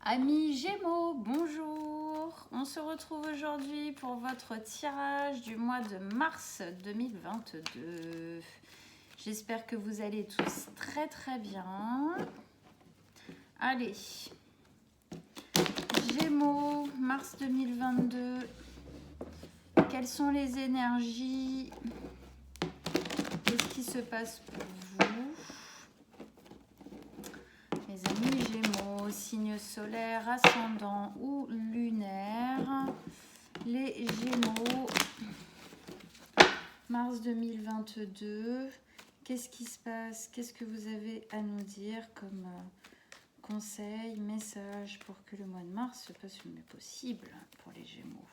Amis Gémeaux, bonjour. On se retrouve aujourd'hui pour votre tirage du mois de mars 2022. J'espère que vous allez tous très très bien. Allez, Gémeaux, mars 2022. Quelles sont les énergies? Qu'est-ce qui se passe pour vous? Mes amis Gémeaux, signe solaire, ascendant ou lunaire. Les Gémeaux, mars 2022. Qu'est-ce qui se passe? Qu'est-ce que vous avez à nous dire comme conseil, message pour que le mois de mars se passe le mieux possible pour les Gémeaux?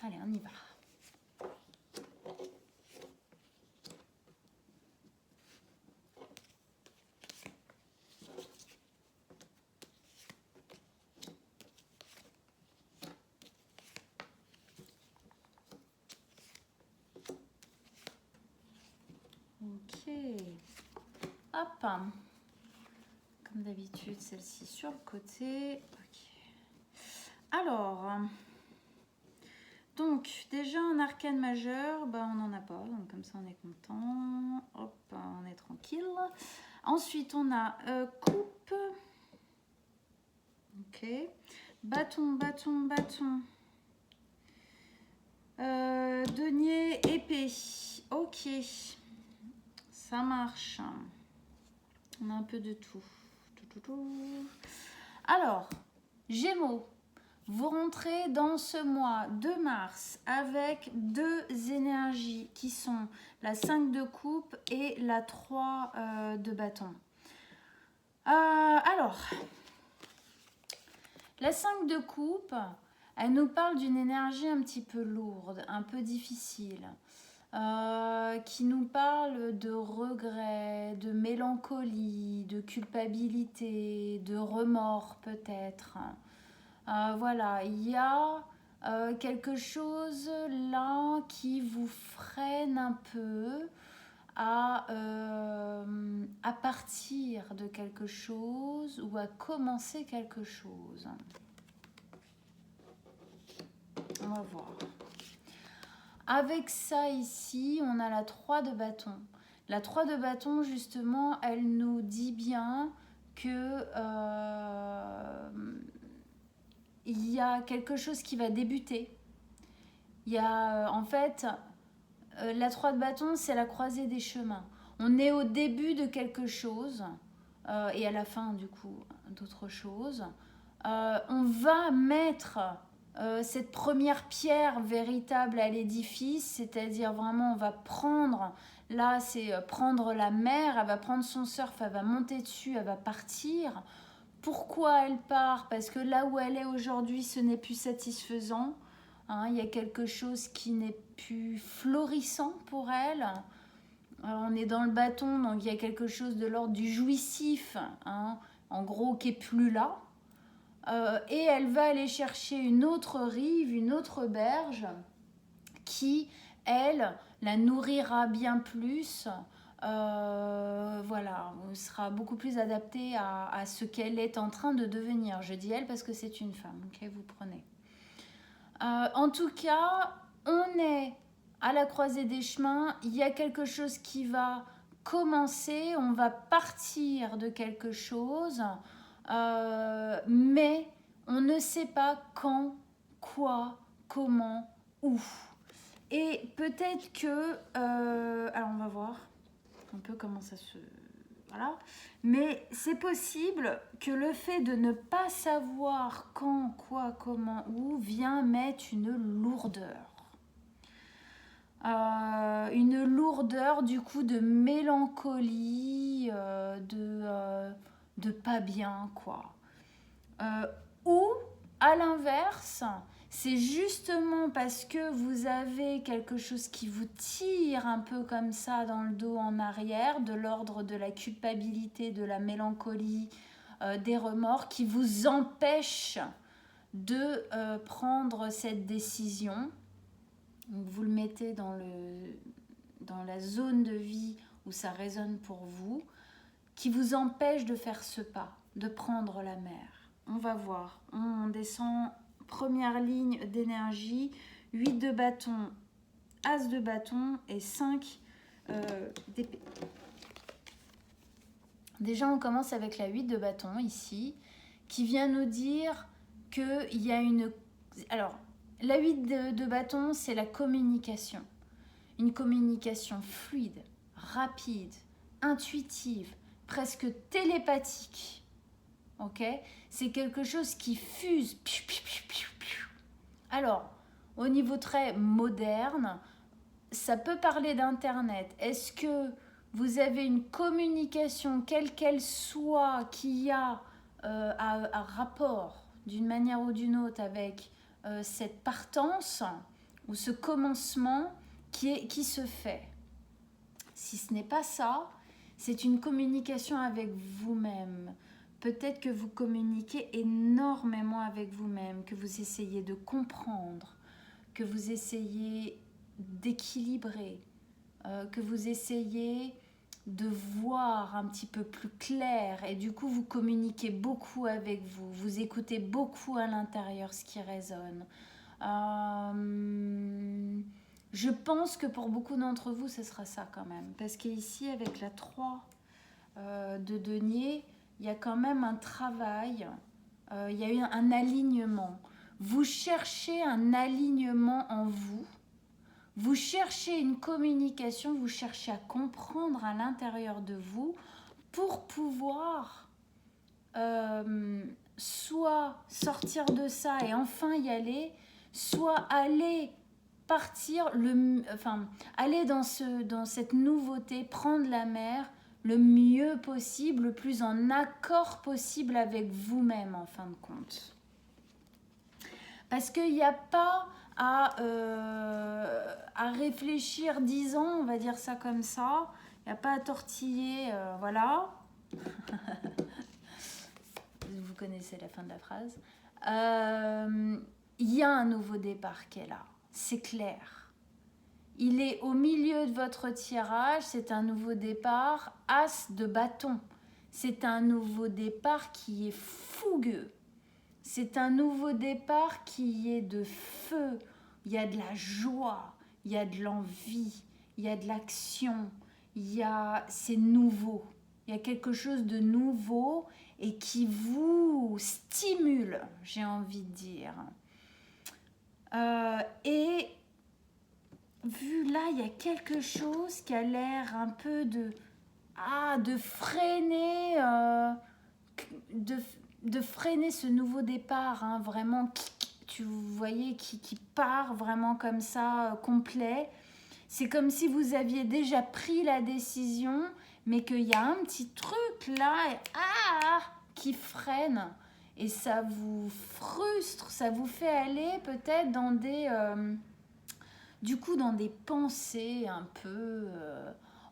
Allez, on y va. Ok. Hop. Comme d'habitude, celle-ci sur le côté. Ok. Alors, donc déjà un arcane majeur, on n'en a pas, donc comme ça on est content. Hop, on est tranquille. Ensuite, on a coupe. Ok. Bâton, bâton, bâton. Denier, épée. Ok. Ça marche. On a un peu de tout. Alors, Gémeaux, vous rentrez dans ce mois de mars avec deux énergies qui sont la 5 de coupe et la 3 de bâton. Alors, la 5 de coupe, elle nous parle d'une énergie un petit peu lourde, un peu difficile. Qui nous parle de regret, de mélancolie, de culpabilité, de remords peut-être. Voilà, il y a quelque chose là qui vous freine un peu à partir de quelque chose ou à commencer quelque chose. On va voir. Avec ça ici, on a la 3 de bâton. La 3 de bâton, justement, elle nous dit bien que il y a quelque chose qui va débuter. Il y a en fait, la 3 de bâton, c'est la croisée des chemins. On est au début de quelque chose et à la fin, du coup, d'autres choses. On va mettre cette première pierre véritable à l'édifice, c'est-à-dire vraiment on va prendre, là c'est prendre la mer, elle va prendre son surf, elle va monter dessus, elle va partir. Pourquoi elle part? Parce que là où elle est aujourd'hui, ce n'est plus satisfaisant. Il y a quelque chose qui n'est plus florissant pour elle. On est dans le bâton, donc il y a quelque chose de l'ordre du jouissif, en gros, qui n'est plus là. Et elle va aller chercher une autre rive, une autre berge qui, elle, la nourrira bien plus. Voilà, sera beaucoup plus adaptée à ce qu'elle est en train de devenir. Je dis elle parce que c'est une femme, ok, vous prenez. En tout cas, on est à la croisée des chemins. Il y a quelque chose qui va commencer, on va partir de quelque chose. Mais on ne sait pas quand, quoi, comment, où. Et peut-être que... alors on va voir un peu comment ça se... Voilà. Mais c'est possible que le fait de ne pas savoir quand, quoi, comment, où vient mettre une lourdeur. Une lourdeur du coup de mélancolie, de pas bien quoi. Ou à l'inverse, c'est justement parce que vous avez quelque chose qui vous tire un peu comme ça dans le dos en arrière, de l'ordre de la culpabilité, de la mélancolie, des remords, qui vous empêche de prendre cette décision. Donc vous le mettez dans la zone de vie où ça résonne pour vous, qui vous empêche de faire ce pas, de prendre la mer. On va voir. On descend, première ligne d'énergie, 8 de bâton, As de bâton et 5 d'épée. Déjà, on commence avec la 8 de bâton ici, qui vient nous dire qu'il y a une... Alors, la 8 de bâton, c'est la communication. Une communication fluide, rapide, intuitive, presque télépathique. Ok? C'est quelque chose qui fuse. Alors, au niveau très moderne, ça peut parler d'Internet. Est-ce que vous avez une communication, quelle qu'elle soit, qui a un rapport d'une manière ou d'une autre avec cette partance ou ce commencement qui se fait? Si ce n'est pas ça, c'est une communication avec vous-même. Peut-être que vous communiquez énormément avec vous-même, que vous essayez de comprendre, que vous essayez d'équilibrer, que vous essayez de voir un petit peu plus clair et du coup vous communiquez beaucoup avec vous, vous écoutez beaucoup à l'intérieur ce qui résonne. Je pense que pour beaucoup d'entre vous ce sera ça quand même, parce qu'ici avec la 3 de denier, il y a quand même un travail, il y a eu un alignement. Vous cherchez un alignement en vous. Vous cherchez une communication, vous cherchez à comprendre à l'intérieur de vous pour pouvoir soit sortir de ça et enfin y aller, soit aller aller dans cette nouveauté, prendre la mer le mieux possible, le plus en accord possible avec vous-même en fin de compte. Parce qu'il n'y a pas à réfléchir 10 ans, on va dire ça comme ça. Il n'y a pas à tortiller, voilà. Vous connaissez la fin de la phrase. Il y a un nouveau départ qui est là, c'est clair. Il est au milieu de votre tirage, c'est un nouveau départ, As de bâton. C'est un nouveau départ qui est fougueux. C'est un nouveau départ qui est de feu. Il y a de la joie, il y a de l'envie, il y a de l'action, c'est nouveau. Il y a quelque chose de nouveau et qui vous stimule, j'ai envie de dire. Et vu là, il y a quelque chose qui a l'air un peu de freiner, de freiner ce nouveau départ, hein, vraiment, tu voyez, qui part vraiment comme ça, complet. C'est comme si vous aviez déjà pris la décision, mais qu'il y a un petit truc là, qui freine. Et ça vous frustre, ça vous fait aller peut-être dans dans des pensées un peu...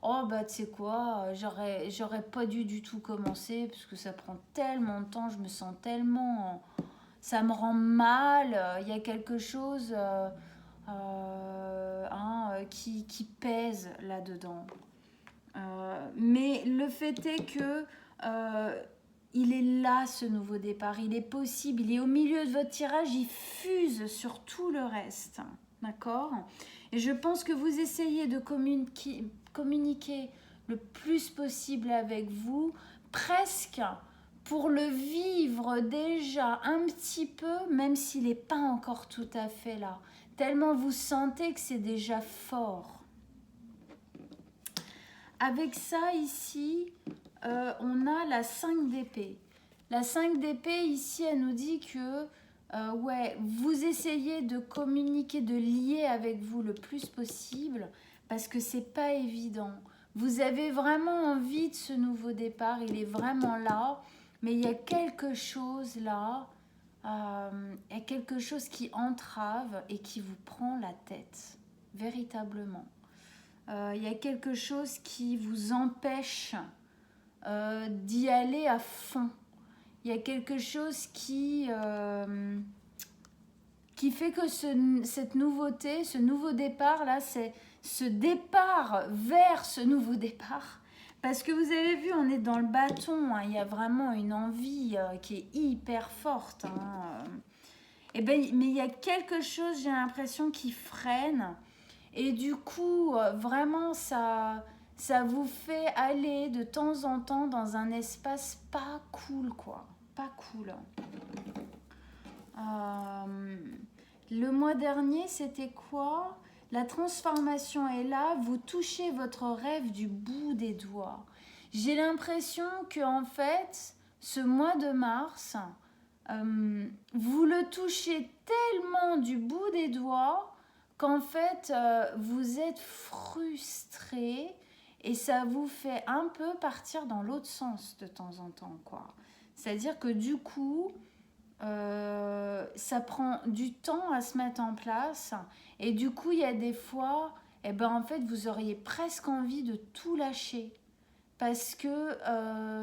oh bah tu sais quoi, j'aurais pas dû du tout commencer parce que ça prend tellement de temps, je me sens tellement... ça me rend mal, il y a quelque chose qui pèse là-dedans. Mais le fait est que il est là ce nouveau départ, il est possible, il est au milieu de votre tirage, il fuse sur tout le reste. D'accord? Et je pense que vous essayez de communiquer le plus possible avec vous, presque pour le vivre déjà un petit peu, même s'il n'est pas encore tout à fait là. Tellement vous sentez que c'est déjà fort. Avec ça ici, on a la 5 d'épée. La 5 d'épée ici, elle nous dit que vous essayez de communiquer, de lier avec vous le plus possible parce que c'est pas évident. Vous avez vraiment envie de ce nouveau départ, il est vraiment là, mais il y a quelque chose là, il y a quelque chose qui entrave et qui vous prend la tête, véritablement. Il y a quelque chose qui vous empêche d'y aller à fond. Il y a quelque chose qui fait que cette nouveauté, ce nouveau départ là, c'est ce départ vers ce nouveau départ, Parce que vous avez vu, on est dans le bâton, hein, il y a vraiment une envie qui est hyper forte. Hein. Et ben, mais il y a quelque chose, j'ai l'impression, qui freine. Et du coup, vraiment, ça vous fait aller de temps en temps dans un espace pas cool, quoi. Pas cool. Le mois dernier, c'était quoi? La transformation est là, vous touchez votre rêve du bout des doigts. J'ai l'impression que en fait, ce mois de mars, vous le touchez tellement du bout des doigts qu'en fait, vous êtes frustré et ça vous fait un peu partir dans l'autre sens de temps en temps, quoi. C'est-à-dire que du coup, ça prend du temps à se mettre en place et du coup il y a des fois en fait vous auriez presque envie de tout lâcher parce que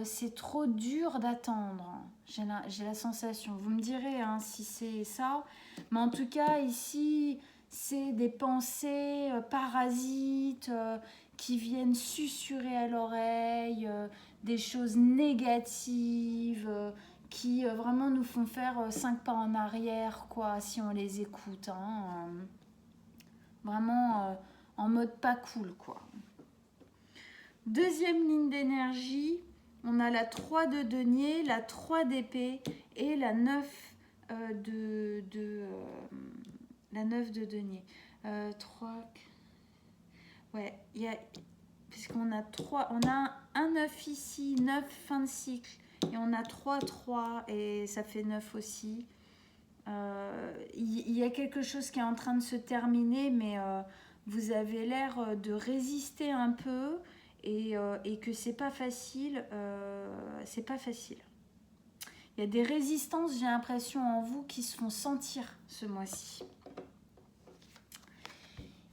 c'est trop dur d'attendre. J'ai la sensation, vous me direz hein, si c'est ça, mais en tout cas ici c'est des pensées parasites qui viennent susurrer à l'oreille, des choses négatives qui vraiment nous font faire 5 pas en arrière, quoi, si on les écoute. Hein, vraiment en mode pas cool, quoi. Deuxième ligne d'énergie, on a la 3 de denier, la 3 d'épée et la 9 la 9 de denier. 3... Ouais, il y a... Puisqu'on a 3... On a un 9 ici, 9 fin de cycle. Et on a 3, 3 et ça fait 9 aussi. Il y a quelque chose qui est en train de se terminer, mais vous avez l'air de résister un peu et que c'est pas facile. C'est pas facile. Il y a des résistances, j'ai l'impression, en vous qui se font sentir ce mois-ci.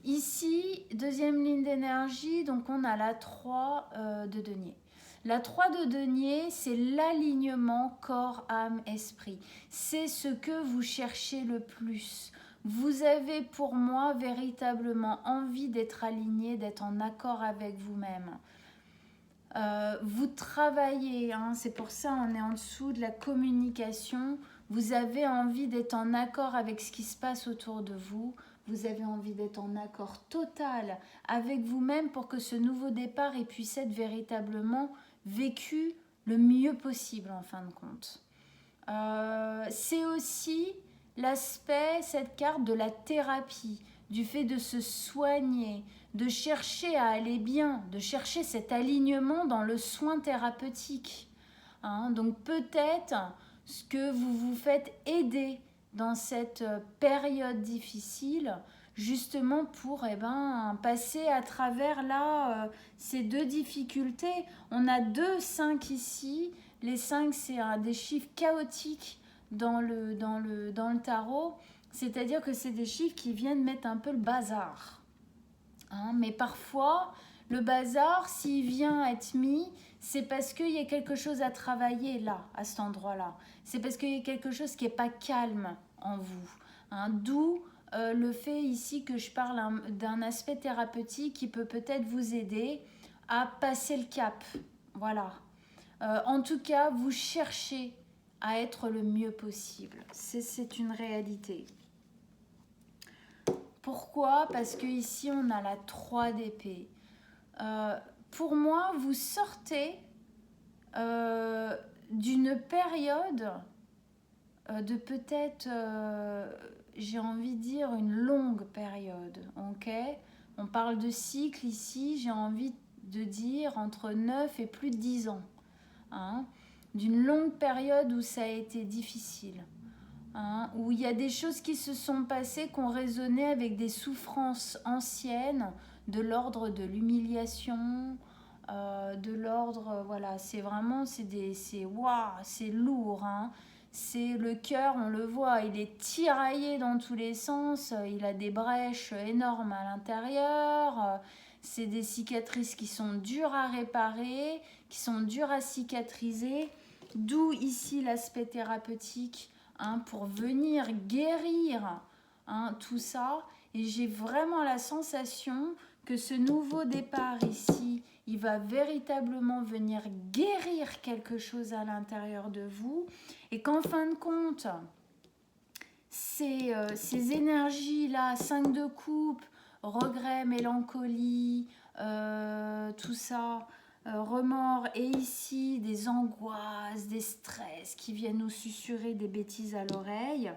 Ici, deuxième ligne d'énergie, donc on a la 3 de denier. La 3 de denier, c'est l'alignement corps, âme, esprit. C'est ce que vous cherchez le plus. Vous avez pour moi véritablement envie d'être aligné, d'être en accord avec vous-même. Vous travaillez, hein, c'est pour ça on est en dessous de la communication. Vous avez envie d'être en accord avec ce qui se passe autour de vous. Vous avez envie d'être en accord total avec vous-même pour que ce nouveau départ puisse être véritablement vécu le mieux possible en fin de compte. C'est aussi l'aspect, cette carte de la thérapie, du fait de se soigner, de chercher à aller bien, de chercher cet alignement dans le soin thérapeutique. Hein, donc peut-être que vous vous faites aider dans cette période difficile, justement pour passer à travers là ces deux difficultés. On a 2 5 ici. Les 5, c'est des chiffres chaotiques dans le tarot. C'est-à-dire que c'est des chiffres qui viennent mettre un peu le bazar. Hein, mais parfois, le bazar, s'il vient être mis, c'est parce qu'il y a quelque chose à travailler là, à cet endroit-là. C'est parce qu'il y a quelque chose qui n'est pas calme en vous. Hein, d'où le fait ici que je parle d'un aspect thérapeutique qui peut peut-être vous aider à passer le cap. Voilà. En tout cas, vous cherchez à être le mieux possible. C'est une réalité. Pourquoi? Parce que ici on a la 3 d'épée. Pour moi, vous sortez d'une période de peut-être, j'ai envie de dire, une longue période. Okay, on parle de cycle ici, j'ai envie de dire entre 9 et plus de 10 ans. Hein, d'une longue période où ça a été difficile. Hein, où il y a des choses qui se sont passées, qui ont résonné avec des souffrances anciennes, de l'ordre de l'humiliation, de l'ordre, voilà, c'est vraiment, c'est lourd, hein. C'est le cœur, on le voit, il est tiraillé dans tous les sens, il a des brèches énormes à l'intérieur, c'est des cicatrices qui sont dures à réparer, qui sont dures à cicatriser, d'où ici l'aspect thérapeutique, hein, pour venir guérir, hein, tout ça. Et j'ai vraiment la sensation que ce nouveau départ ici, il va véritablement venir guérir quelque chose à l'intérieur de vous. Et qu'en fin de compte, ces énergies-là, 5 de coupe, regret, mélancolie, tout ça, remords, et ici des angoisses, des stress qui viennent nous susurrer des bêtises à l'oreille,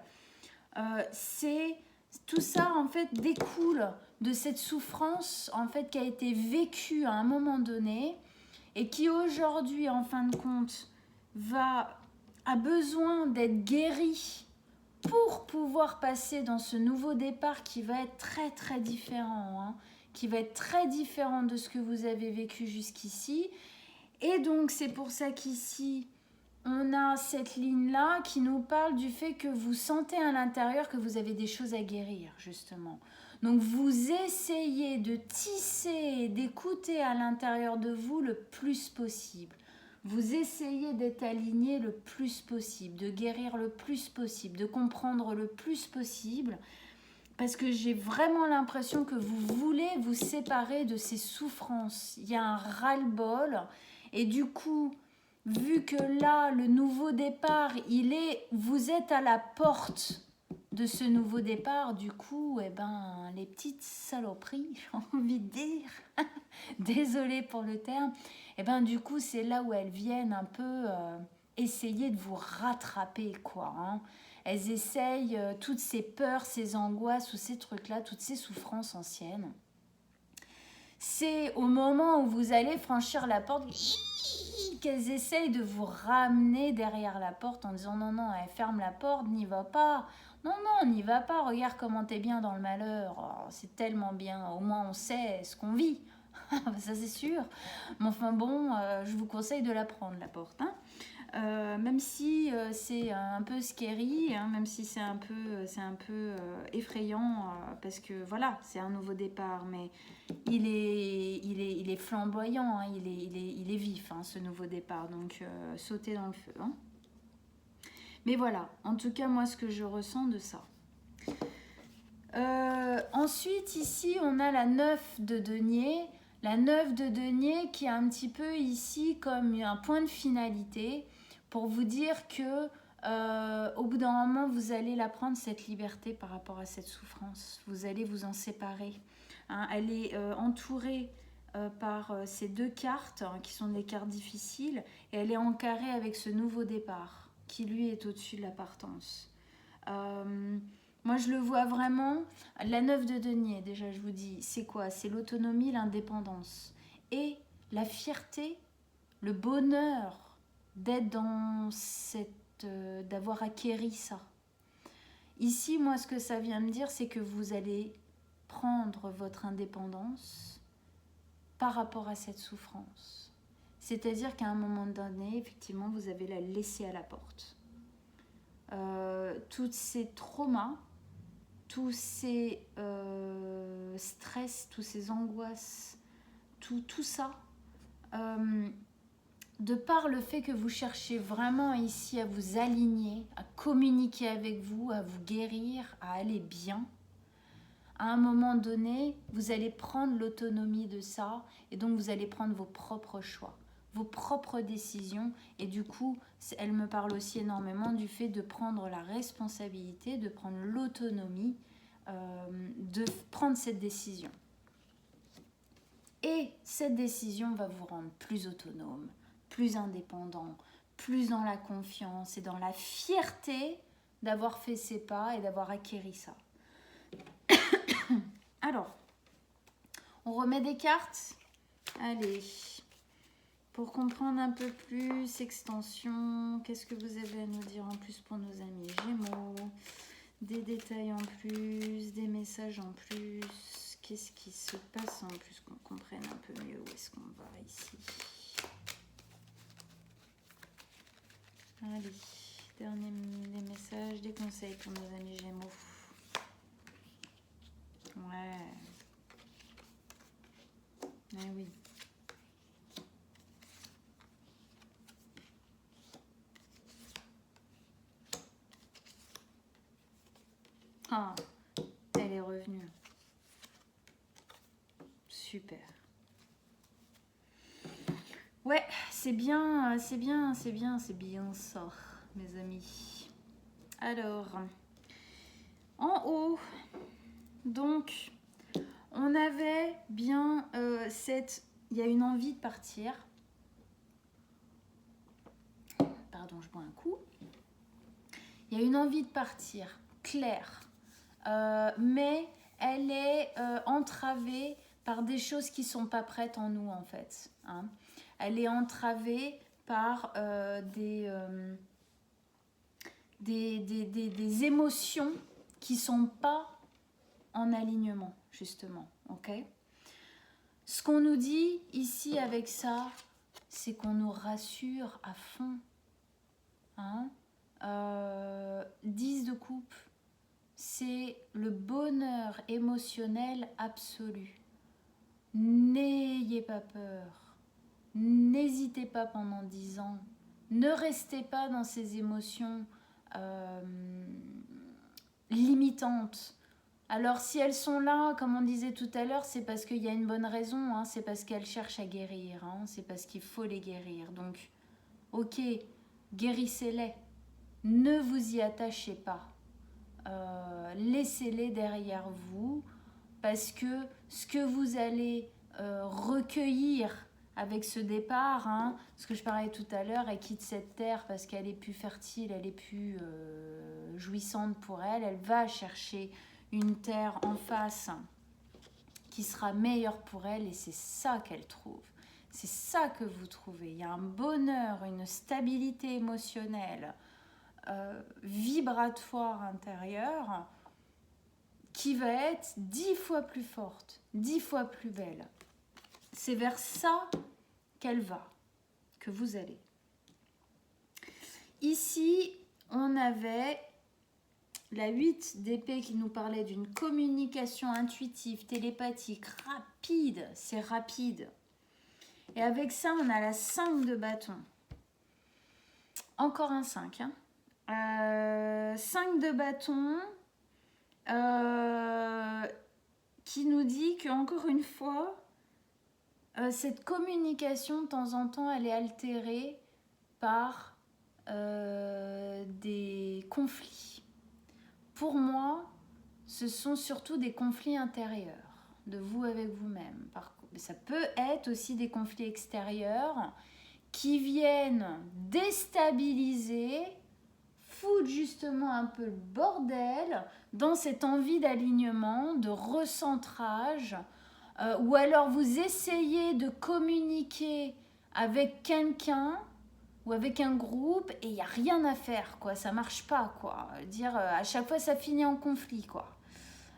tout ça en fait découle de cette souffrance en fait qui a été vécue à un moment donné et qui aujourd'hui en fin de compte a besoin d'être guérie pour pouvoir passer dans ce nouveau départ qui va être très très différent, hein, qui va être très différent de ce que vous avez vécu jusqu'ici. Et donc c'est pour ça qu'ici on a cette ligne-là qui nous parle du fait que vous sentez à l'intérieur que vous avez des choses à guérir, justement. Donc vous essayez de tisser, d'écouter à l'intérieur de vous le plus possible. Vous essayez d'être aligné le plus possible, de guérir le plus possible, de comprendre le plus possible, parce que j'ai vraiment l'impression que vous voulez vous séparer de ces souffrances. Il y a un ras-le-bol, et du coup, vu que là, le nouveau départ, vous êtes à la porte de ce nouveau départ, du coup, eh ben, les petites saloperies, j'ai envie de dire, désolée pour le terme, eh ben, du coup, c'est là où elles viennent un peu essayer de vous rattraper, quoi, hein. Elles essayent toutes ces peurs, ces angoisses ou ces trucs-là, toutes ces souffrances anciennes. C'est au moment où vous allez franchir la porte qu'elles essayent de vous ramener derrière la porte en disant non, non, elle ferme la porte, n'y va pas. Non, non, n'y va pas, regarde comment t'es bien dans le malheur. Oh, c'est tellement bien, au moins on sait ce qu'on vit. Ça c'est sûr. Mais enfin bon, je vous conseille de la prendre la porte, hein. Même si c'est un peu scary, hein, même si c'est un peu effrayant, parce que voilà, c'est un nouveau départ, mais il est flamboyant, hein, il est vif, hein, ce nouveau départ, donc sautez dans le feu, hein. Mais voilà, en tout cas, moi, ce que je ressens de ça. Ensuite, ici, on a la 9 de denier. La 9 de denier qui est un petit peu ici comme un point de finalité pour vous dire que au bout d'un moment, vous allez la prendre, cette liberté par rapport à cette souffrance. Vous allez vous en séparer, hein. Elle est entourée par ces 2 cartes, hein, qui sont des cartes difficiles, et elle est en carré avec ce nouveau départ qui lui est au-dessus de la partance. Moi, je le vois vraiment. La 9 de denier, déjà, je vous dis, c'est quoi? C'est l'autonomie, l'indépendance. Et la fierté, le bonheur d'être dans d'avoir acquéri ça. Ici, moi, ce que ça vient me dire, c'est que vous allez prendre votre indépendance par rapport à cette souffrance. C'est-à-dire qu'à un moment donné, effectivement, vous avez la laisser à la porte. Tous ces traumas, tous ces stress, tous ces angoisses, tout ça, de par le fait que vous cherchez vraiment ici à vous aligner, à communiquer avec vous, à vous guérir, à aller bien, à un moment donné, vous allez prendre l'autonomie de ça et donc vous allez prendre vos propres choix, vos propres décisions, et du coup, elle me parle aussi énormément du fait de prendre la responsabilité, de prendre l'autonomie, de prendre cette décision. Et cette décision va vous rendre plus autonome, plus indépendant, plus dans la confiance et dans la fierté d'avoir fait ces pas et d'avoir acquéri ça. Alors, on remet des cartes. Allez, pour comprendre un peu plus, extension, qu'est-ce que vous avez à nous dire en plus pour nos amis Gémeaux? Des détails en plus, des messages en plus. Qu'est-ce qui se passe en plus, qu'on comprenne un peu mieux où est-ce qu'on va ici. Allez, dernier des messages, des conseils pour nos amis Gémeaux. Ouais. Eh oui. Ah, elle est revenue. Super. Ouais, c'est bien, c'est bien, c'est bien, c'est bien ça, mes amis. Alors, en haut, donc, on avait bien il y a une envie de partir. Pardon, je bois un coup. Il y a une envie de partir, claire. Mais elle est entravée par des choses qui ne sont pas prêtes en nous, en fait. Hein. Elle est entravée par des émotions qui ne sont pas en alignement, justement. Okay, ce qu'on nous dit ici avec ça, c'est qu'on nous rassure à fond. Hein. 10 de coupe, c'est le bonheur émotionnel absolu. N'ayez pas peur. N'hésitez pas pendant 10 ans. Ne restez pas dans ces émotions limitantes. Alors si elles sont là, comme on disait tout à l'heure, c'est parce qu'il y a une bonne raison, hein, c'est parce qu'elles cherchent à guérir, hein, c'est parce qu'il faut les guérir. Donc, ok, guérissez-les. Ne vous y attachez pas. Laissez-les derrière vous, parce que ce que vous allez recueillir avec ce départ, hein, ce que je parlais tout à l'heure, elle quitte cette terre parce qu'elle est plus fertile, elle est plus jouissante pour elle, elle va chercher une terre en face qui sera meilleure pour elle, et c'est ça qu'elle trouve. C'est ça que vous trouvez. Il y a un bonheur, une stabilité émotionnelle, vibratoire intérieure, qui va être 10 fois plus forte, 10 fois plus belle. C'est vers ça qu'elle va, que vous allez. Ici, on avait la 8 d'épée qui nous parlait d'une communication intuitive, télépathique, rapide. C'est rapide. Et avec ça, on a la 5 de bâton. Encore un 5. 5 de bâton qui nous dit qu'encore une fois, cette communication, de temps en temps, elle est altérée par des conflits. Pour moi, ce sont surtout des conflits intérieurs, de vous avec vous-même. Ça peut être aussi des conflits extérieurs qui viennent déstabiliser, foutre justement un peu le bordel dans cette envie d'alignement, de recentrage, ou alors vous essayez de communiquer avec quelqu'un ou avec un groupe et il n'y a rien à faire, quoi. Ça marche pas, quoi. Dire à chaque fois ça finit en conflit, quoi.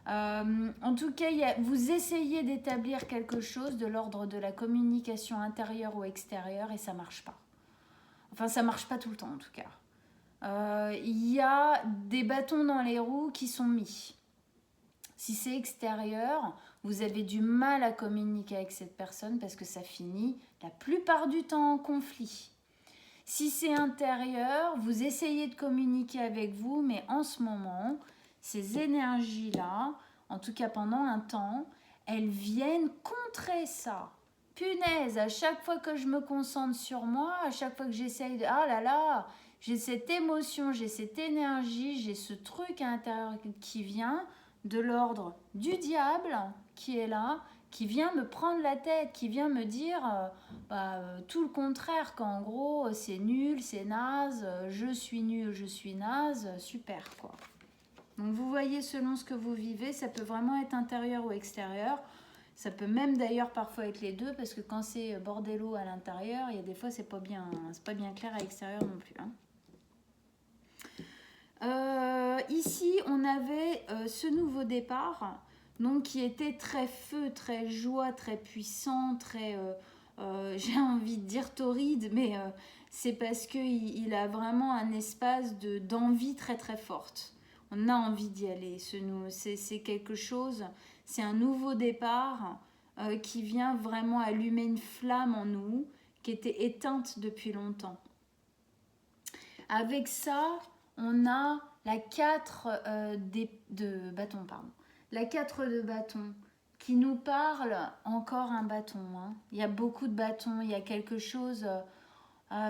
En tout cas, vous essayez d'établir quelque chose de l'ordre de la communication intérieure ou extérieure et ça marche pas. Enfin, ça marche pas tout le temps, en tout cas. Il y a des bâtons dans les roues qui sont mis. Si c'est extérieur, vous avez du mal à communiquer avec cette personne parce que ça finit la plupart du temps en conflit. Si c'est intérieur, vous essayez de communiquer avec vous, mais en ce moment, ces énergies-là, en tout cas pendant un temps, elles viennent contrer ça. Punaise, à chaque fois que je me concentre sur moi, à chaque fois que j'essaye de... Ah là là, j'ai cette émotion, j'ai cette énergie, j'ai ce truc à l'intérieur qui vient de l'ordre du diable qui est là, qui vient me prendre la tête, qui vient me dire tout le contraire, qu'en gros c'est nul, c'est naze, je suis nul, je suis naze, super quoi. Donc vous voyez, selon ce que vous vivez, ça peut vraiment être intérieur ou extérieur. Ça peut même d'ailleurs parfois être les deux, parce que quand c'est bordello à l'intérieur, il y a des fois c'est pas bien clair à l'extérieur non plus. Hein. Ici, on avait ce nouveau départ, donc qui était très feu, très joie, très puissant, très, j'ai envie de dire torride, mais c'est parce qu'il a vraiment un espace d'envie très très forte. On a envie d'y aller. C'est quelque chose, c'est un nouveau départ qui vient vraiment allumer une flamme en nous qui était éteinte depuis longtemps. Avec ça, on a la 4 de bâton, pardon. La 4 de bâton qui nous parle, encore un bâton. Hein. Il y a beaucoup de bâtons, il y a quelque chose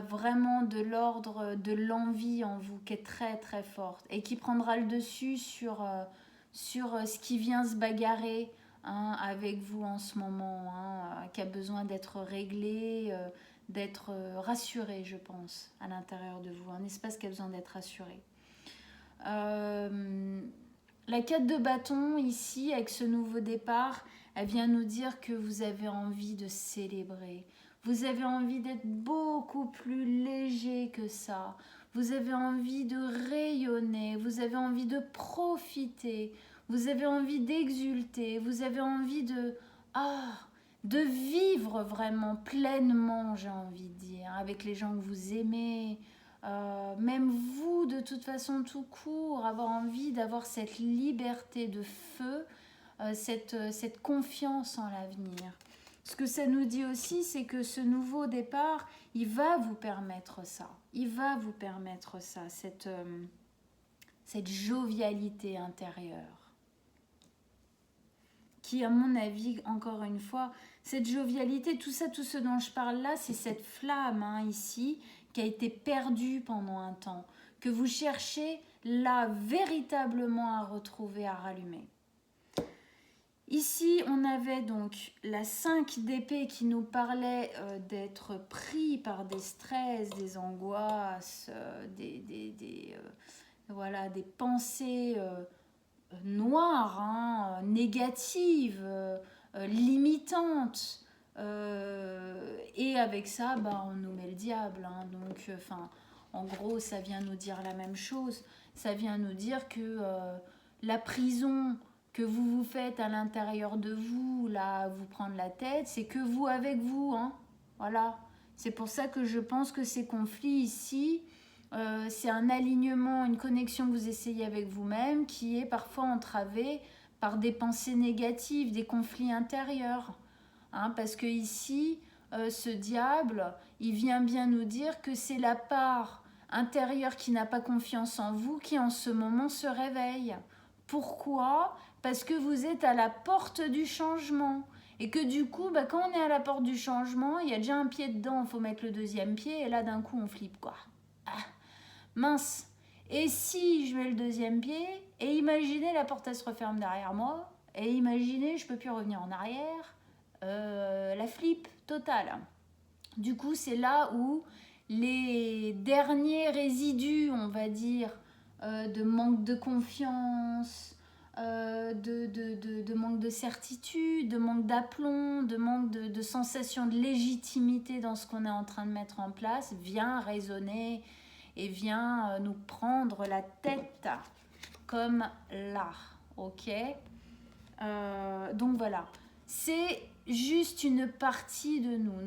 vraiment de l'ordre de l'envie en vous qui est très très forte et qui prendra le dessus sur ce qui vient se bagarrer hein, avec vous en ce moment, hein, qui a besoin d'être réglé, d'être rassuré, je pense, à l'intérieur de vous. Un espace qui a besoin d'être rassuré. La 4 de bâton, ici, avec ce nouveau départ, elle vient nous dire que vous avez envie de célébrer. Vous avez envie d'être beaucoup plus léger que ça. Vous avez envie de rayonner. Vous avez envie de profiter. Vous avez envie d'exulter. Vous avez envie de vivre vraiment pleinement, j'ai envie de dire, avec les gens que vous aimez. Même vous, de toute façon, tout court, avoir envie d'avoir cette liberté de feu, cette confiance en l'avenir. Ce que ça nous dit aussi, c'est que ce nouveau départ, il va vous permettre ça. Il va vous permettre ça, cette jovialité intérieure. Qui, à mon avis, encore une fois, cette jovialité, tout ça, tout ce dont je parle là, c'est cette flamme hein, ici, qui a été perdue pendant un temps, que vous cherchez là véritablement à retrouver, à rallumer. Ici, on avait donc la 5 d'épée qui nous parlait d'être pris par des stress, des angoisses, voilà, des pensées noires, hein, négatives, limitantes. Et avec ça, on nous met le diable. Hein, donc, en gros, ça vient nous dire la même chose. Ça vient nous dire que la prison que vous vous faites à l'intérieur de vous, là, vous prendre la tête, c'est que vous avec vous, hein. Voilà. C'est pour ça que je pense que ces conflits ici, c'est un alignement, une connexion que vous essayez avec vous-même qui est parfois entravée par des pensées négatives, des conflits intérieurs. Hein, parce que ici, ce diable, il vient bien nous dire que c'est la part intérieure qui n'a pas confiance en vous qui en ce moment se réveille. Pourquoi ? Parce que vous êtes à la porte du changement. Et que du coup, quand on est à la porte du changement, il y a déjà un pied dedans, il faut mettre le deuxième pied, et là d'un coup on flippe quoi. Ah, mince. Et si je mets le deuxième pied, et imaginez la porte elle se referme derrière moi, et imaginez je peux plus revenir en arrière, la flip totale. Du coup, c'est là où les derniers résidus, on va dire, de manque de confiance, de manque de certitude, de manque d'aplomb, de manque de sensation de légitimité dans ce qu'on est en train de mettre en place, vient résonner et vient nous prendre la tête comme là, ok. Donc voilà, c'est juste une partie de nous.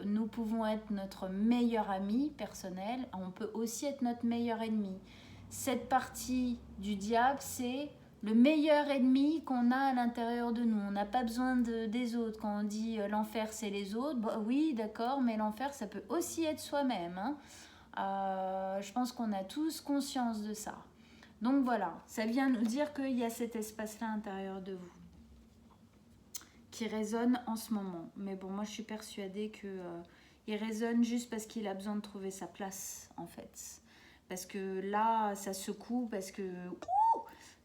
Nous pouvons être notre meilleur ami personnel, on peut aussi être notre meilleur ennemi. Cette partie du diable, c'est le meilleur ennemi qu'on a à l'intérieur de nous. On n'a pas besoin des autres. Quand on dit l'enfer, c'est les autres, oui, d'accord, mais l'enfer, ça peut aussi être soi-même. Hein. Je pense qu'on a tous conscience de ça. Donc voilà, ça vient nous dire qu'il y a cet espace-là à l'intérieur de vous qui résonne en ce moment. Mais bon, moi je suis persuadée qu'il résonne juste parce qu'il a besoin de trouver sa place en fait. Parce que là, ça secoue, parce que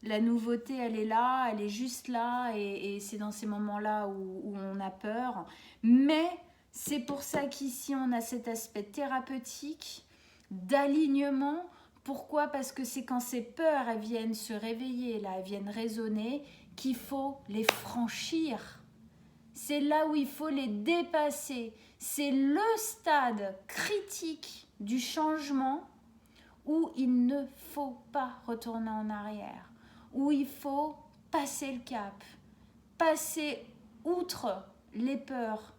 la nouveauté, elle est là, elle est juste là, et c'est dans ces moments-là où on a peur. Mais c'est pour ça qu'ici, on a cet aspect thérapeutique, d'alignement. Pourquoi ? Parce que c'est quand ces peurs, elles viennent se réveiller, là, elles viennent résonner, qu'il faut les franchir. C'est là où il faut les dépasser. C'est le stade critique du changement où il ne faut pas retourner en arrière, où il faut passer le cap, passer outre les peurs.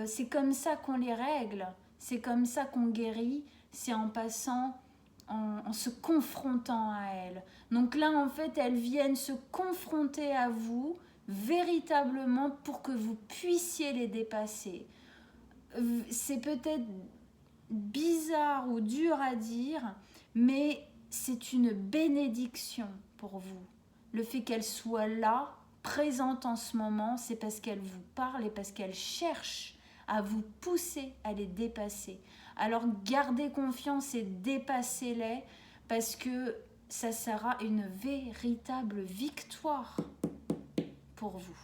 C'est comme ça qu'on les règle, c'est comme ça qu'on guérit, c'est en passant, en se confrontant à elles. Donc là, en fait, elles viennent se confronter à vous véritablement pour que vous puissiez les dépasser. C'est peut-être bizarre ou dur à dire, mais c'est une bénédiction pour vous le fait qu'elle soit là, présente en ce moment, c'est parce qu'elle vous parle et parce qu'elle cherche à vous pousser à les dépasser. Alors gardez confiance et dépassez-les parce que ça sera une véritable victoire pour vous.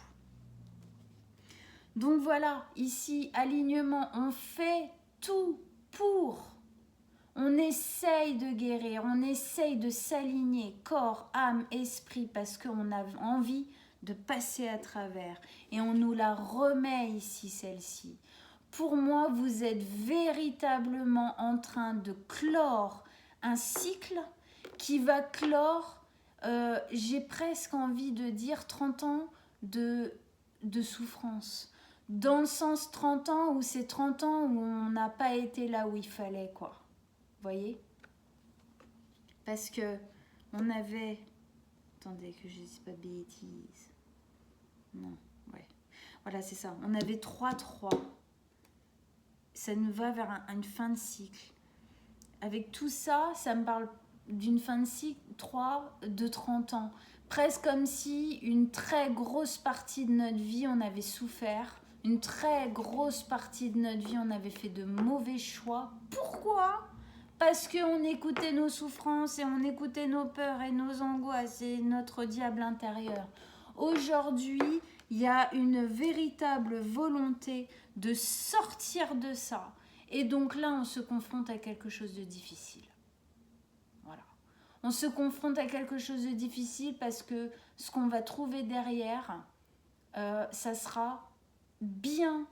Donc voilà, ici, alignement, on fait tout pour. On essaye de guérir, on essaye de s'aligner, corps, âme, esprit, parce qu'on a envie de passer à travers. Et on nous la remet ici, celle-ci. Pour moi, vous êtes véritablement en train de clore un cycle qui va clore, j'ai presque envie de dire 30 ans de souffrance. Dans le sens 30 ans où c'est 30 ans où on n'a pas été là où il fallait, quoi. Voyez? Parce que on avait... Attendez que je ne dise pas de bêtises. Non, ouais. Voilà, c'est ça. On avait 3-3. Ça nous va vers une fin de cycle. Avec tout ça, ça me parle d'une fin de cycle 3 de 30 ans. Presque comme si une très grosse partie de notre vie, on avait souffert. Une très grosse partie de notre vie, on avait fait de mauvais choix. Pourquoi ? Parce qu'on écoutait nos souffrances et on écoutait nos peurs et nos angoisses et notre diable intérieur. Aujourd'hui, il y a une véritable volonté de sortir de ça. Et donc là, on se confronte à quelque chose de difficile. Voilà. On se confronte à quelque chose de difficile parce que ce qu'on va trouver derrière, ça sera bien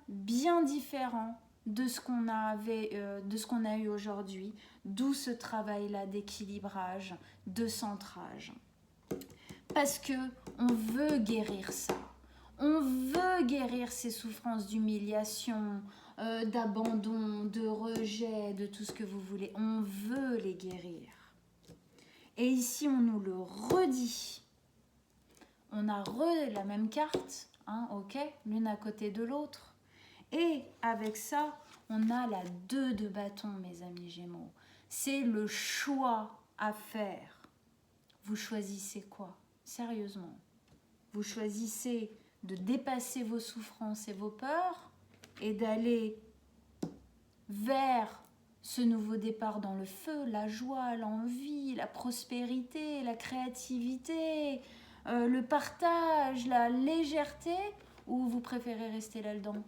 différent de ce qu'on a eu aujourd'hui, d'où ce travail-là d'équilibrage, de centrage. Parce que on veut guérir ça. On veut guérir ces souffrances d'humiliation, d'abandon, de rejet, de tout ce que vous voulez. On veut les guérir. Et ici, on nous le redit. On a la même carte, hein, ok, l'une à côté de l'autre. Et avec ça, on a la 2 de bâton, mes amis Gémeaux. C'est le choix à faire. Vous choisissez quoi? Sérieusement. Vous choisissez de dépasser vos souffrances et vos peurs et d'aller vers ce nouveau départ dans le feu, la joie, l'envie, la prospérité, la créativité, le partage, la légèreté, ou vous préférez rester là-dedans?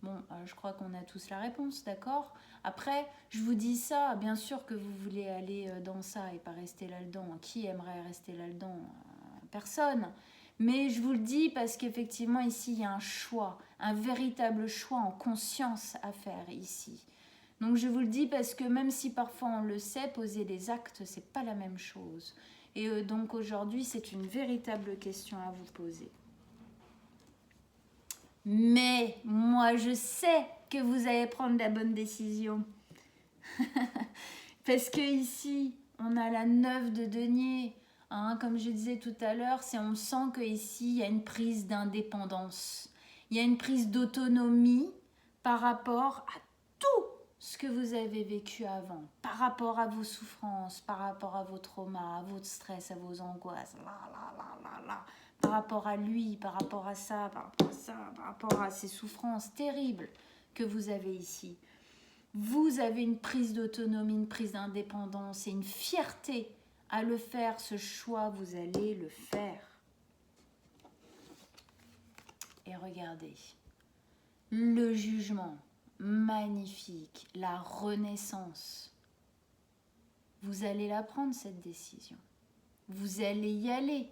Bon, je crois qu'on a tous la réponse, d'accord? Après, je vous dis ça, bien sûr que vous voulez aller dans ça et pas rester là-dedans. Qui aimerait rester là-dedans? Personne. Mais je vous le dis parce qu'effectivement, ici, il y a un choix, un véritable choix en conscience à faire ici. Donc, je vous le dis parce que même si parfois on le sait, poser les actes, c'est pas la même chose. Et donc, aujourd'hui, c'est une véritable question à vous poser. Mais moi, je sais que vous allez prendre la bonne décision. Parce que ici, on a la 9 de denier. Hein, comme je disais tout à l'heure, on sent qu'ici, il y a une prise d'indépendance. Il y a une prise d'autonomie par rapport à tout ce que vous avez vécu avant. Par rapport à vos souffrances, par rapport à vos traumas, à votre stress, à vos angoisses. Par rapport à lui, par rapport à ça, par rapport à ça, par rapport à ces souffrances terribles que vous avez ici. Vous avez une prise d'autonomie, une prise d'indépendance et une fierté à le faire. Ce choix, vous allez le faire. Et regardez, le jugement, magnifique, la renaissance. Vous allez la prendre, cette décision. Vous allez y aller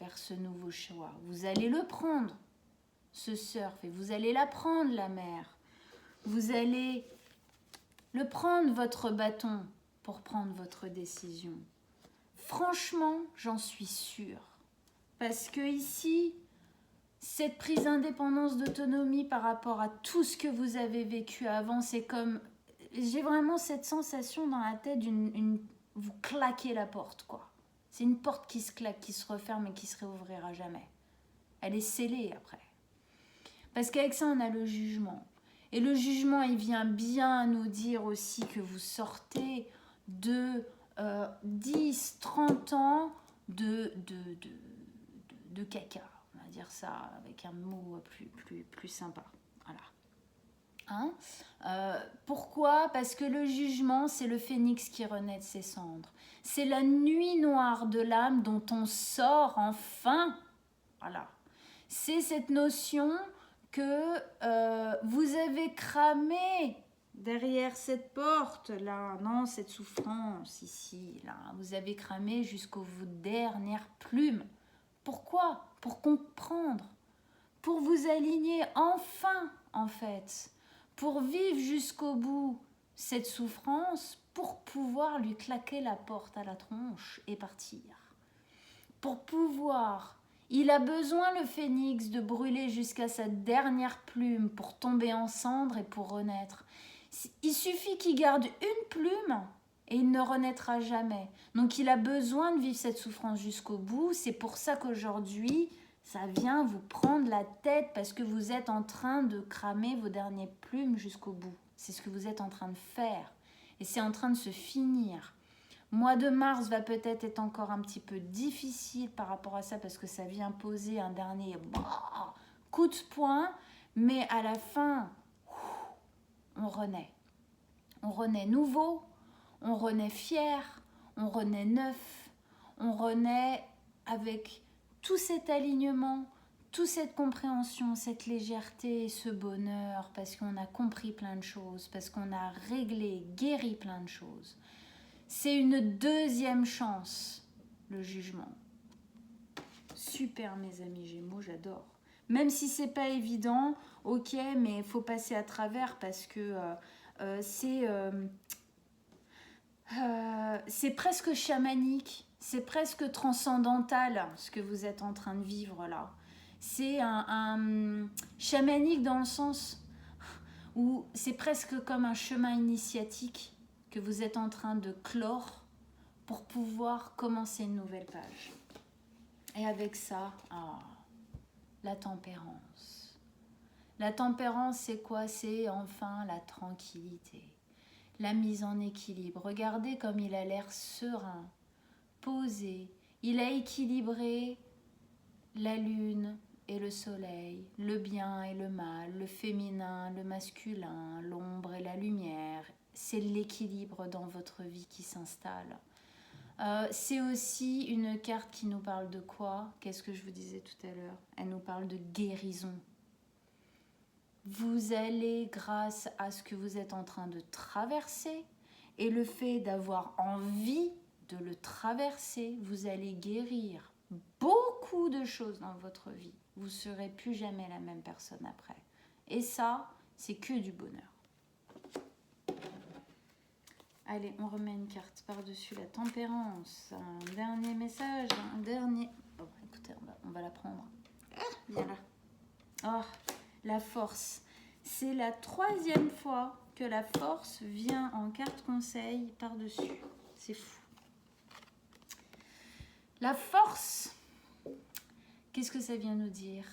vers ce nouveau choix. Vous allez le prendre, ce surf, et vous allez la prendre, la mer. Vous allez le prendre, votre bâton, pour prendre votre décision. Franchement, j'en suis sûre. Parce que ici, cette prise d'indépendance, d'autonomie par rapport à tout ce que vous avez vécu avant, c'est comme... J'ai vraiment cette sensation dans la tête vous claquez la porte, quoi. C'est une porte qui se claque, qui se referme et qui se réouvrira jamais. Elle est scellée après. Parce qu'avec ça, on a le jugement. Et le jugement, il vient bien nous dire aussi que vous sortez de 10, 30 ans de caca. On va dire ça avec un mot plus sympa. Voilà. Hein? Pourquoi? Parce que le jugement, c'est le phénix qui renaît de ses cendres. C'est la nuit noire de l'âme dont on sort enfin. Voilà. C'est cette notion que vous avez cramé derrière cette porte là, non, cette souffrance ici, là, vous avez cramé jusqu'aux dernières plumes. Pourquoi? Pour comprendre, pour vous aligner enfin, en fait, pour vivre jusqu'au bout cette souffrance, pour pouvoir lui claquer la porte à la tronche et partir. Pour pouvoir, il a besoin, le phénix, de brûler jusqu'à sa dernière plume pour tomber en cendres et pour renaître. Il suffit qu'il garde une plume et il ne renaîtra jamais. Donc il a besoin de vivre cette souffrance jusqu'au bout. C'est pour ça qu'aujourd'hui, ça vient vous prendre la tête parce que vous êtes en train de cramer vos dernières plumes jusqu'au bout. C'est ce que vous êtes en train de faire. Et c'est en train de se finir. Mois de mars va peut-être être encore un petit peu difficile par rapport à ça parce que ça vient poser un dernier coup de poing. Mais à la fin, on renaît. On renaît nouveau, on renaît fier, on renaît neuf, on renaît avec tout cet alignement, toute cette compréhension, cette légèreté, ce bonheur, parce qu'on a compris plein de choses, parce qu'on a réglé, guéri plein de choses. C'est une deuxième chance, le jugement. Super, mes amis Gémeaux, j'adore. Même si c'est pas évident, ok, mais il faut passer à travers parce que c'est presque chamanique, c'est presque transcendantal ce que vous êtes en train de vivre là. C'est un chamanique dans le sens où c'est presque comme un chemin initiatique que vous êtes en train de clore pour pouvoir commencer une nouvelle page. Et avec ça, la tempérance. La tempérance, c'est quoi? C'est enfin la tranquillité, la mise en équilibre. Regardez comme il a l'air serein, posé. Il a équilibré la lune et le soleil, le bien et le mal, le féminin, le masculin, l'ombre et la lumière. C'est l'équilibre dans votre vie qui s'installe. C'est aussi une carte qui nous parle de quoi? Qu'est-ce que je vous disais tout à l'heure? Elle nous parle de guérison. Vous allez, grâce à ce que vous êtes en train de traverser et le fait d'avoir envie de le traverser, vous allez guérir beaucoup de choses dans votre vie. Vous ne serez plus jamais la même personne après. Et ça, c'est que du bonheur. Allez, on remet une carte par-dessus la tempérance. Un dernier message, un dernier... Oh, écoutez, on va la prendre. Viens là. Oh, la force. C'est la 3e fois que la force vient en carte conseil par-dessus. C'est fou. La force, qu'est-ce que ça vient nous dire?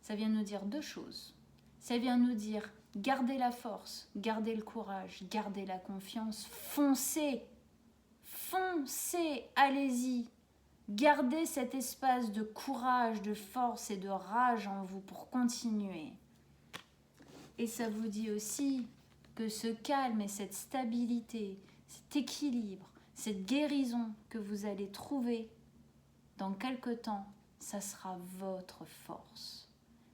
Ça vient nous dire 2 choses. Ça vient nous dire gardez la force, gardez le courage, gardez la confiance, foncez, foncez, allez-y. Gardez cet espace de courage, de force et de rage en vous pour continuer. Et ça vous dit aussi que ce calme et cette stabilité, cet équilibre, cette guérison que vous allez trouver dans quelque temps, ça sera votre force.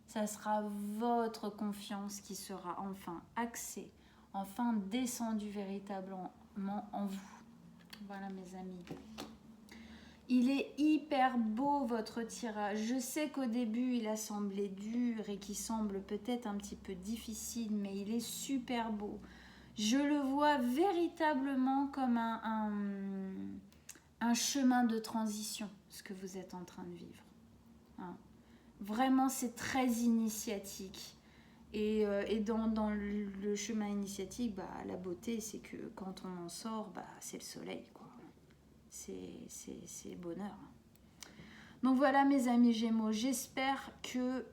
Ça sera votre confiance qui sera enfin axée, enfin descendue véritablement en vous. Voilà mes amis. Il est hyper beau votre tirage. Je sais qu'au début il a semblé dur et qu'il semble peut-être un petit peu difficile, mais il est super beau. Je le vois véritablement comme un chemin de transition, ce que vous êtes en train de vivre. Hein. Vraiment, c'est très initiatique. Et dans le chemin initiatique, la beauté, c'est que quand on en sort, c'est le soleil, quoi. C'est le bonheur. Donc voilà, mes amis Gémeaux, j'espère que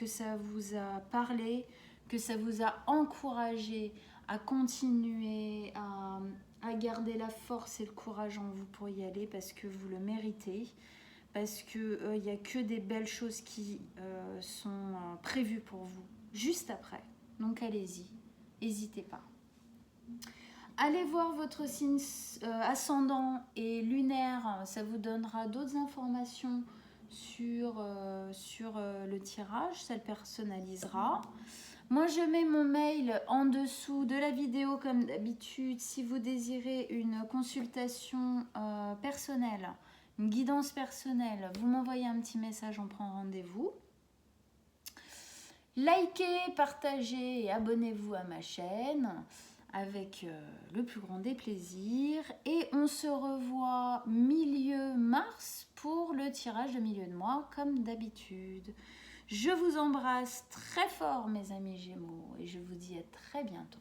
ça vous a parlé, que ça vous a encouragé à continuer, à garder la force et le courage en vous pour y aller parce que vous le méritez, parce qu'il n'y a que des belles choses qui sont prévues pour vous juste après. Donc allez-y, n'hésitez pas. Allez voir votre signe ascendant et lunaire, ça vous donnera d'autres informations sur le tirage, ça le personnalisera. Moi, je mets mon mail en dessous de la vidéo comme d'habitude. Si vous désirez une consultation personnelle, une guidance personnelle, vous m'envoyez un petit message, on prend rendez-vous. Likez, partagez et abonnez-vous à ma chaîne avec le plus grand des plaisirs. Et on se revoit milieu mars pour le tirage de milieu de mois comme d'habitude. Je vous embrasse très fort mes amis Gémeaux et je vous dis à très bientôt.